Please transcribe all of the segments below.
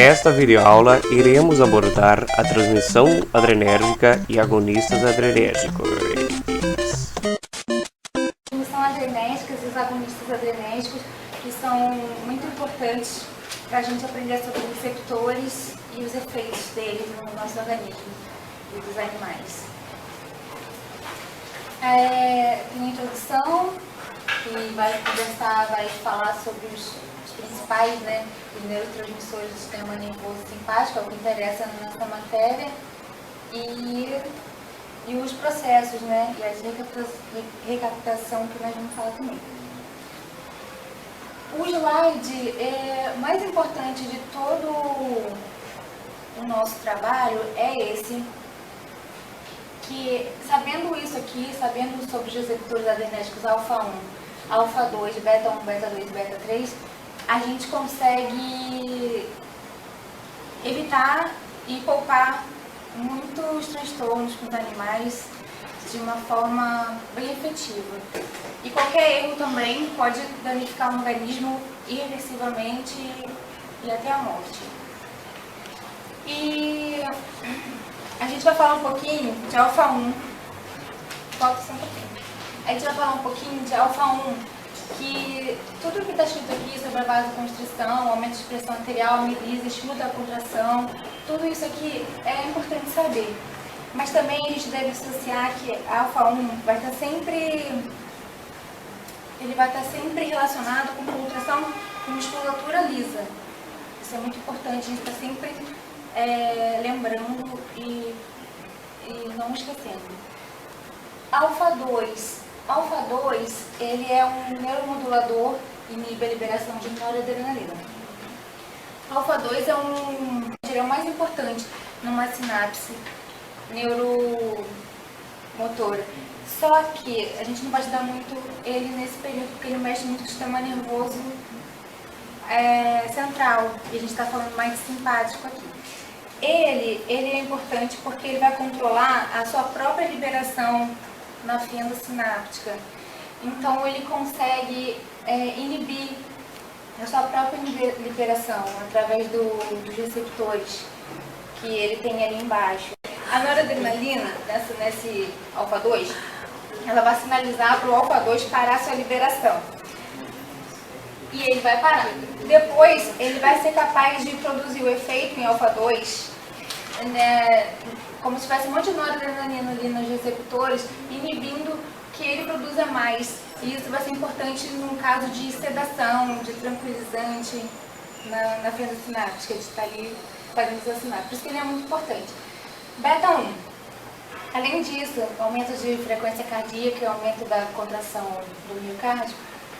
Nesta videoaula, iremos abordar a transmissão adrenérgica e agonistas adrenérgicos. Transmissão adrenérgica e os agonistas adrenérgicos, que são muito importantes para a gente aprender sobre os receptores e os efeitos deles no nosso organismo e dos animais. Tem a introdução, que vai falar sobre os principais, os neurotransmissores do sistema nervoso simpático, é o que interessa na nossa matéria, e os processos, e a recaptação que nós vamos falar também. O slide mais importante de todo o nosso trabalho é esse, que sabendo isso aqui, sabendo sobre os receptores adrenérgicos alfa 1, alfa 2, beta 1, beta 2 e beta 3, a gente consegue evitar e poupar muitos transtornos com os animais de uma forma bem efetiva. E qualquer erro também pode danificar o organismo irreversivelmente e até a morte. E a gente vai falar um pouquinho de alfa 1. Falta só um pouquinho. A gente vai falar um pouquinho de alfa 1, que tudo que está escrito aqui sobre a vasoconstrição, aumento de pressão arterial, milise, estímulo da contração, tudo isso aqui é importante saber. Mas também a gente deve associar que a alfa 1 vai estar sempre relacionado com contração com musculatura lisa. Isso é muito importante, a gente está sempre lembrando e não esquecendo. Alfa 2, ele é um neuromodulador e inibe a liberação de noradrenalina. Alfa 2 é o mais importante numa sinapse neuromotora. Só que a gente não pode dar muito ele nesse período, porque ele mexe muito com o sistema nervoso central, e a gente está falando mais simpático aqui. Ele é importante porque ele vai controlar a sua própria liberação na fenda sináptica. Então ele consegue inibir a sua própria liberação através dos receptores que ele tem ali embaixo. A noradrenalina, nesse alfa 2, ela vai sinalizar para o alfa 2 parar sua liberação. E ele vai parar. Depois, ele vai ser capaz de produzir o efeito em alfa 2, como se tivesse um monte de noradrenalina ali nos receptores, inibindo que ele produza mais. E isso vai ser importante no caso de sedação, de tranquilizante na fenda sináptica, de estar ali fazendo a sinapse. Por isso que ele é muito importante. Beta 1. Além disso, aumento de frequência cardíaca e aumento da contração do miocárdio,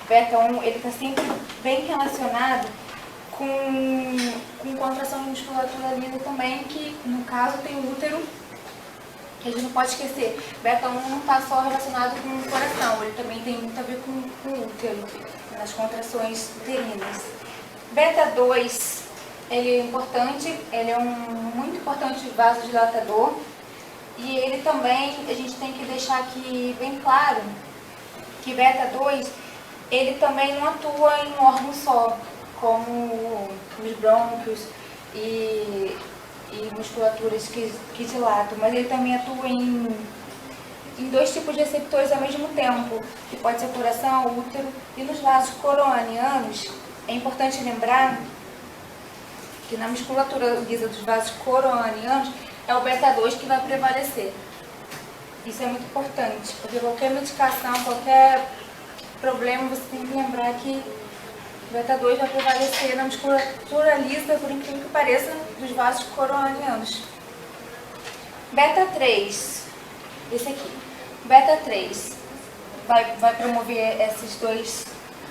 beta 1 ele está sempre bem relacionado com contração de musculatura lisa também, que no caso tem o útero, que a gente não pode esquecer. Beta 1 não está só relacionado com o coração, ele também tem muito a ver com o útero, nas contrações uterinas. Beta 2, ele é importante, ele é um muito importante vasodilatador, e ele também, a gente tem que deixar aqui bem claro que beta 2, ele também não atua em um órgão só, como os brônquios e musculaturas que dilatam, mas ele também atua em dois tipos de receptores ao mesmo tempo, que pode ser coração, útero, e nos vasos coroanianos. É importante lembrar que na musculatura lisa dos vasos coroanianos é o beta 2 que vai prevalecer. Isso é muito importante, porque qualquer medicação, qualquer problema, você tem que lembrar que o beta 2 vai prevalecer na musculatura lisa, por incrível que pareça, dos vasos coroanianos. Beta 3, esse aqui. Beta 3 vai promover esses dois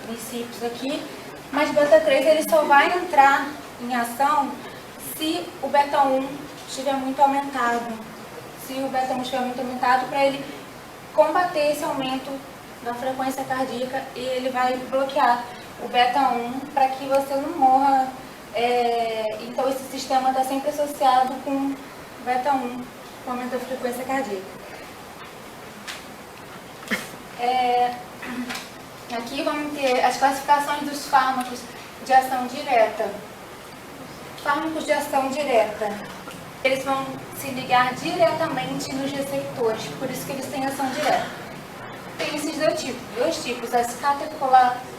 princípios aqui, mas beta 3 ele só vai entrar em ação se o beta 1 estiver muito aumentado. Se o beta 1 estiver muito aumentado, para ele combater esse aumento da frequência cardíaca, e ele vai bloquear o beta 1 para que você não morra. Então esse sistema está sempre associado com beta 1, com aumento da frequência cardíaca. Aqui vamos ter as classificações dos fármacos de ação direta. Fármacos de ação direta. Eles vão se ligar diretamente nos receptores, por isso que eles têm ação direta. Tem esses dois tipos,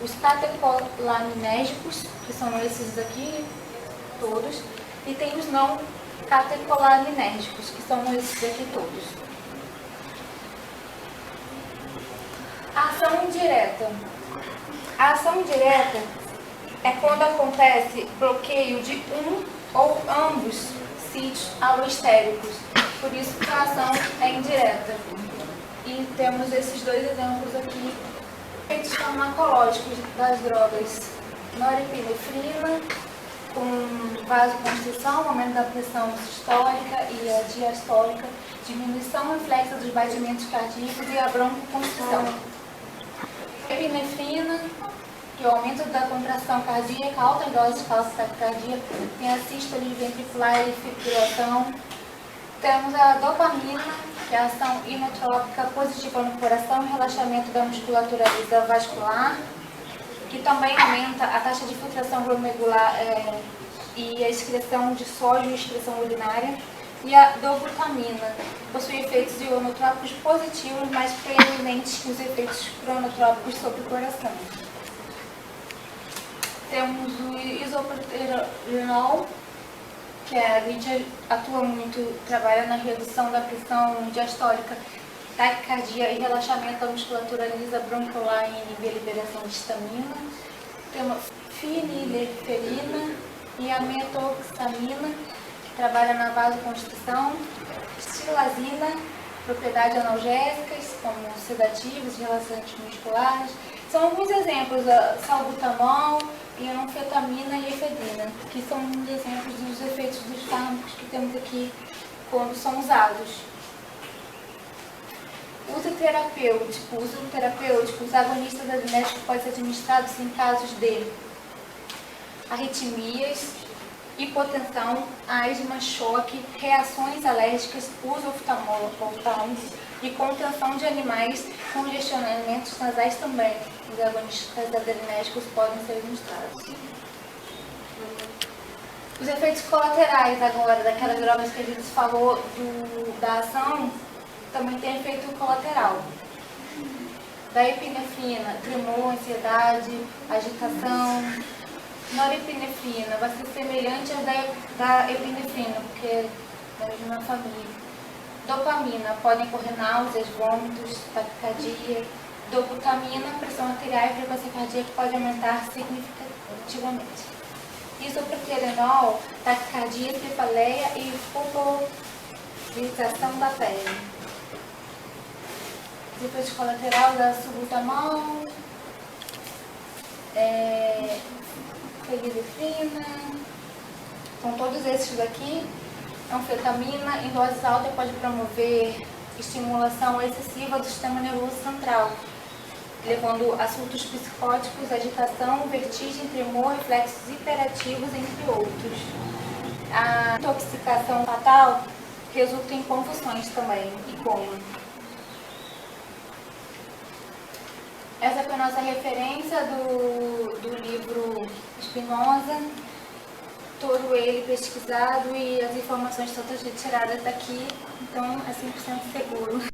os catecolaminérgicos, que são esses aqui, todos, e tem os não catecolaminérgicos, que são esses aqui todos. Ação indireta. A ação direta é quando acontece bloqueio de um ou ambos sítios alostéricos, por isso que a ação é indireta. E temos esses dois exemplos aqui. Efeitos farmacológicos das drogas: norepinefrina, com vasoconstrição, aumento da pressão sistólica e a diastólica, diminuição reflexa dos batimentos cardíacos e a broncoconstrição. Epinefrina, que é o aumento da contração cardíaca, alta em dose de falsa taquicardia, tem a sístole ventricular e fibrilação. Temos a dopamina, que é a ação inotrópica positiva no coração e relaxamento da musculatura lisa vascular, que também aumenta a taxa de filtração glomerular e a excreção de sódio e excreção urinária. E a dobutamina possui efeitos ionotrópicos positivos, mais preeminentes que os efeitos cronotrópicos sobre o coração. Temos o isoproterenol, que a gente atua muito, trabalha na redução da pressão diastólica, taquicardia e relaxamento da musculatura lisa bronquial e inibir a liberação de histamina. Temos fenileferina e a metoxamina, que trabalha na vasoconstrição. Estilazina, propriedades analgésicas, como sedativos e relaxantes musculares. São alguns exemplos, salbutamol, e anfetamina e efedrina, que são exemplos dos efeitos dos fármacos que temos aqui quando são usados. Uso terapêutico, os agonistas adrenérgicos podem ser administrados em casos de arritmias, hipotensão, asma, choque, reações alérgicas, uso oftálmico e contenção de animais, congestionamentos nasais também. Os agonistas adrenérgicos podem ser administrados. Os efeitos colaterais agora, daquelas drogas que a gente falou da ação, também tem efeito colateral. Da epinefrina, tremor, ansiedade, agitação. Norepinefrina vai ser semelhante à da epinefrina, porque é da mesma família. Dopamina, podem ocorrer náuseas, vômitos, taquicardia. Dobutamina, pressão arterial e frequência cardíaca pode aumentar significativamente. Isoproterenol, taquicardia, cefaleia e pulverização da pele. Efeitos colaterais da salbutamol, fenilefrina, são todos esses daqui. Anfetamina, em doses altas, pode promover estimulação excessiva do sistema nervoso central, levando a surtos psicóticos, agitação, vertigem, tremor, reflexos hiperativos, entre outros. A intoxicação fatal resulta em convulsões também e coma. Essa foi a nossa referência do livro Spinoza, todo ele pesquisado e as informações todas retiradas daqui, então é 100% seguro.